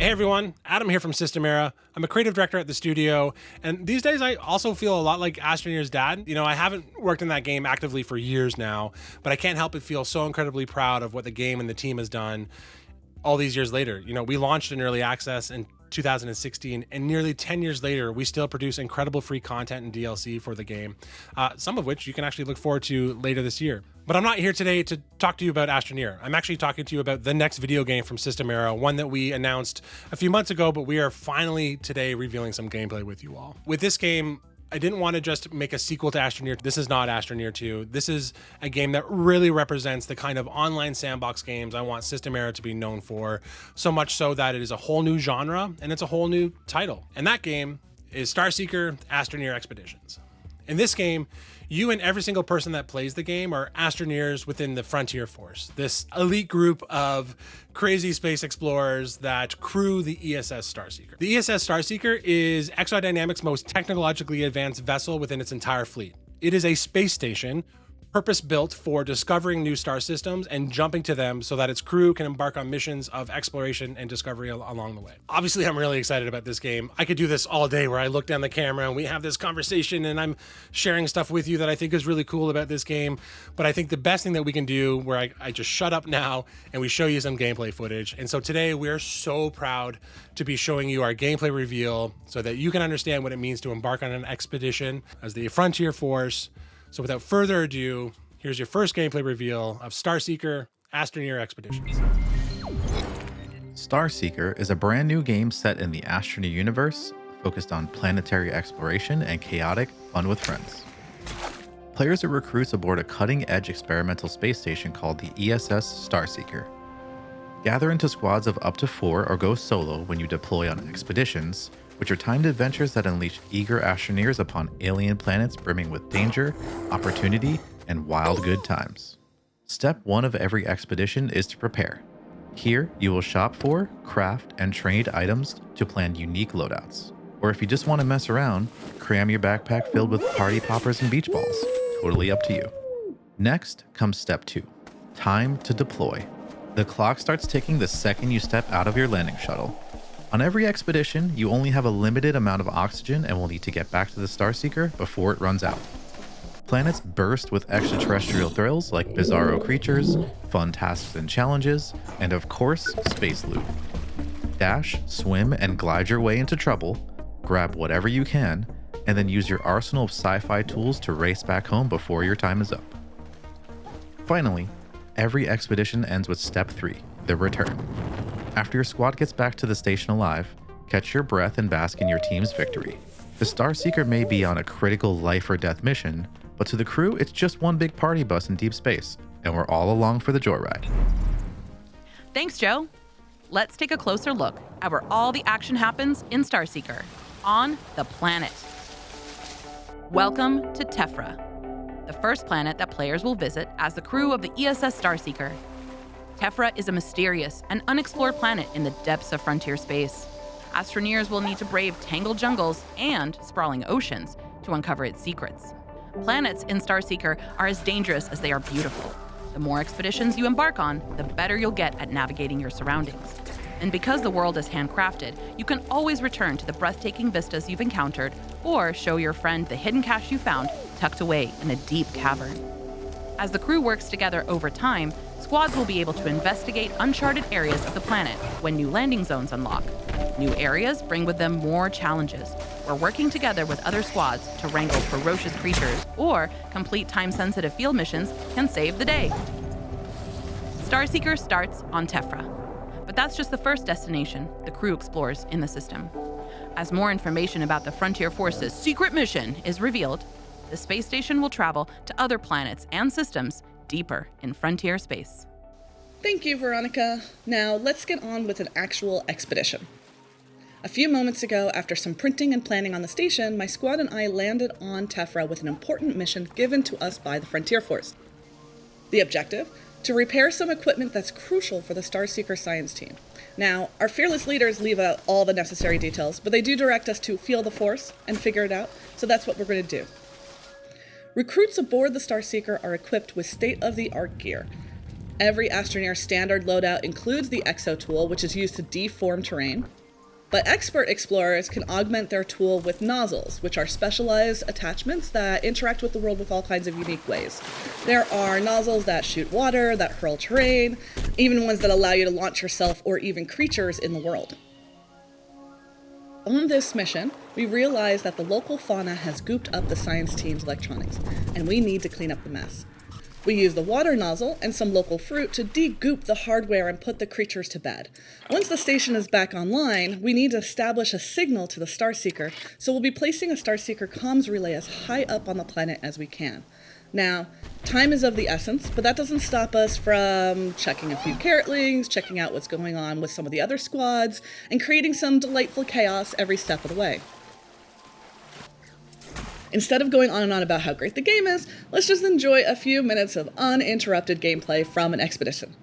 Hey everyone, Adam here from System Era. I'm a creative director at the studio, and these days I also feel a lot like Astroneer's dad. I haven't worked in that game actively for years now, but I can't help but feel so incredibly proud of what the game and the team has done all these years later. We launched in early access in 2016, and nearly 10 years later, we still produce incredible free content and DLC for the game, some of which you can actually look forward to later this year. But I'm not here today to talk to you about Astroneer. I'm actually talking to you about the next video game from System Era, one that we announced a few months ago, but we are finally today revealing some gameplay with you all. With this game, I didn't want to just make a sequel to Astroneer. This is not Astroneer 2. This is a game that really represents the kind of online sandbox games I want System Era to be known for, so much so that it is a whole new genre and it's a whole new title. And that game is Starseeker Astroneer Expeditions. In this game, you and every single person that plays the game are Astroneers within the Frontier Force, this elite group of crazy space explorers that crew the ESS Starseeker. The ESS Starseeker is Exodynamics' most technologically advanced vessel within its entire fleet. It is a space station purpose-built for discovering new star systems and jumping to them so that its crew can embark on missions of exploration and discovery along the way. Obviously, I'm really excited about this game. I could do this all day where I look down the camera and we have this conversation and I'm sharing stuff with you that I think is really cool about this game. But I think the best thing that we can do where I just shut up now and we show you some gameplay footage. And so today we are so proud to be showing you our gameplay reveal so that you can understand what it means to embark on an expedition as the Frontier Force. So without further ado, here's your first gameplay reveal of Starseeker Astroneer Expeditions. Starseeker is a brand new game set in the Astroneer universe, focused on planetary exploration and chaotic fun with friends. Players are recruits aboard a cutting-edge experimental space station called the ESS Starseeker. Gather into squads of up to 4 or go solo when you deploy on expeditions, which are timed adventures that unleash eager Astroneers upon alien planets brimming with danger, opportunity, and wild good times. Step 1 of every expedition is to prepare. Here, you will shop for, craft, and trade items to plan unique loadouts. Or if you just want to mess around, cram your backpack filled with party poppers and beach balls. Totally up to you. Next comes step 2, time to deploy. The clock starts ticking the second you step out of your landing shuttle. On every expedition, you only have a limited amount of oxygen and will need to get back to the Starseeker before it runs out. Planets burst with extraterrestrial thrills like bizarro creatures, fun tasks and challenges, and of course, space loot. Dash, swim, and glide your way into trouble, grab whatever you can, and then use your arsenal of sci-fi tools to race back home before your time is up. Finally, every expedition ends with step 3, the return. After your squad gets back to the station alive, catch your breath and bask in your team's victory. The Starseeker may be on a critical life or death mission, but to the crew, it's just one big party bus in deep space, and we're all along for the joyride. Thanks, Joe. Let's take a closer look at where all the action happens in Starseeker, on the planet. Welcome to Tephra, the first planet that players will visit as the crew of the ESS Starseeker. Tephra is a mysterious and unexplored planet in the depths of frontier space. Astroneers will need to brave tangled jungles and sprawling oceans to uncover its secrets. Planets in Starseeker are as dangerous as they are beautiful. The more expeditions you embark on, the better you'll get at navigating your surroundings. And because the world is handcrafted, you can always return to the breathtaking vistas you've encountered or show your friend the hidden cache you found tucked away in a deep cavern. As the crew works together over time, squads will be able to investigate uncharted areas of the planet when new landing zones unlock. New areas bring with them more challenges, where working together with other squads to wrangle ferocious creatures or complete time-sensitive field missions can save the day. Starseeker starts on Tephra, but that's just the first destination the crew explores in the system. As more information about the Frontier Force's secret mission is revealed, the space station will travel to other planets and systems deeper in frontier space. Thank you, Veronica. Now, let's get on with an actual expedition. A few moments ago, after some printing and planning on the station, my squad and I landed on Tephra with an important mission given to us by the Frontier Force. The objective? To repair some equipment that's crucial for the Starseeker science team. Now, our fearless leaders leave out all the necessary details, but they do direct us to feel the Force and figure it out, so that's what we're going to do. Recruits aboard the Starseeker are equipped with state-of-the-art gear. Every Astroneer standard loadout includes the Exo tool, which is used to deform terrain. But expert explorers can augment their tool with nozzles, which are specialized attachments that interact with the world with all kinds of unique ways. There are nozzles that shoot water, that hurl terrain, even ones that allow you to launch yourself or even creatures in the world. On this mission, we realized that the local fauna has gooped up the science team's electronics, and we need to clean up the mess. We use the water nozzle and some local fruit to de-goop the hardware and put the creatures to bed. Once the station is back online, we need to establish a signal to the Starseeker, so we'll be placing a Starseeker comms relay as high up on the planet as we can. Now, time is of the essence, but that doesn't stop us from checking a few carrotlings, checking out what's going on with some of the other squads, and creating some delightful chaos every step of the way. Instead of going on and on about how great the game is, let's just enjoy a few minutes of uninterrupted gameplay from an expedition.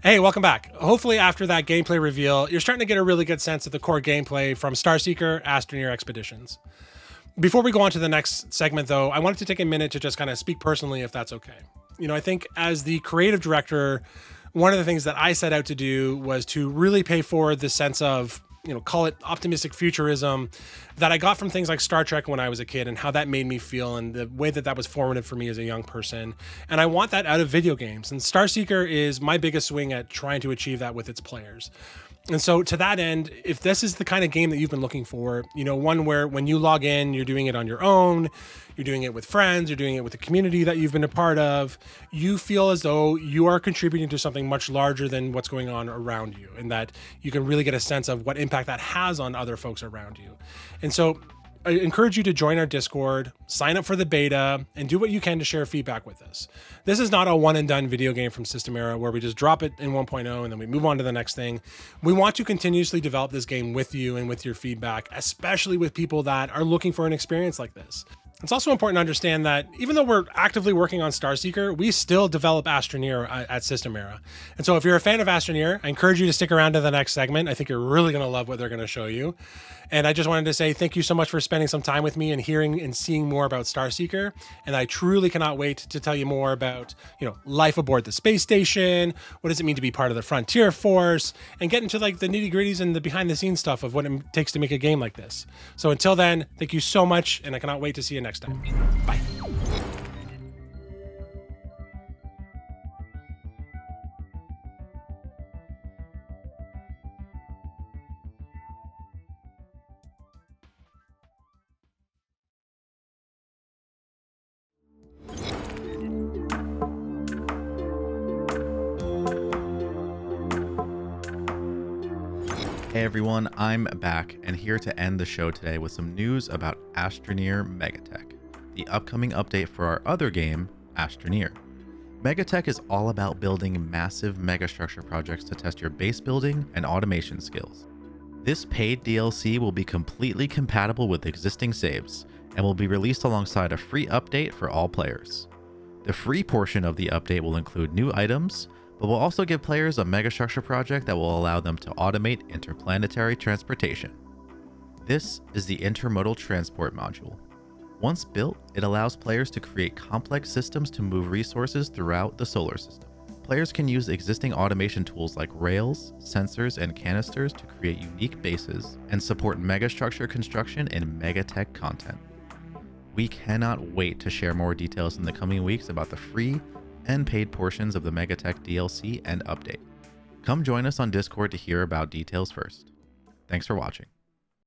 Hey, welcome back. Hopefully after that gameplay reveal, you're starting to get a really good sense of the core gameplay from Starseeker Astroneer Expeditions. Before we go on to the next segment though, I wanted to take a minute to just kind of speak personally, if that's okay. I think as the creative director, one of the things that I set out to do was to really pay forward the sense of, call it optimistic futurism that I got from things like Star Trek when I was a kid and how that made me feel and the way that that was formative for me as a young person. And I want that out of video games. And Starseeker is my biggest swing at trying to achieve that with its players. And so to that end, if this is the kind of game that you've been looking for, one where when you log in, you're doing it on your own, you're doing it with friends, you're doing it with the community that you've been a part of, you feel as though you are contributing to something much larger than what's going on around you, and that you can really get a sense of what impact that has on other folks around you. And so I encourage you to join our Discord, sign up for the beta, and do what you can to share feedback with us. This is not a one and done video game from System Era where we just drop it in 1.0 and then we move on to the next thing. We want to continuously develop this game with you and with your feedback, especially with people that are looking for an experience like this. It's also important to understand that even though we're actively working on Starseeker, we still develop Astroneer at System Era. And so if you're a fan of Astroneer, I encourage you to stick around to the next segment. I think you're really going to love what they're going to show you. And I just wanted to say thank you so much for spending some time with me and hearing and seeing more about Starseeker. And I truly cannot wait to tell you more about, life aboard the space station. What does it mean to be part of the Frontier Force? And get into like the nitty gritties and the behind the scenes stuff of what it takes to make a game like this. So until then, thank you so much. And I cannot wait to see you next time. Bye. Hey everyone, I'm back and here to end the show today with some news about Astroneer Megatech, the upcoming update for our other game, Astroneer. Megatech is all about building massive megastructure projects to test your base building and automation skills. This paid DLC will be completely compatible with existing saves and will be released alongside a free update for all players. The free portion of the update will include new items, but will also give players a megastructure project that will allow them to automate interplanetary transportation. This is the Intermodal Transport module. Once built, it allows players to create complex systems to move resources throughout the solar system. Players can use existing automation tools like rails, sensors, and canisters to create unique bases and support megastructure construction and Megatech content. We cannot wait to share more details in the coming weeks about the free and paid portions of the Megatech DLC and update. Come join us on Discord to hear about details first. Thanks for watching.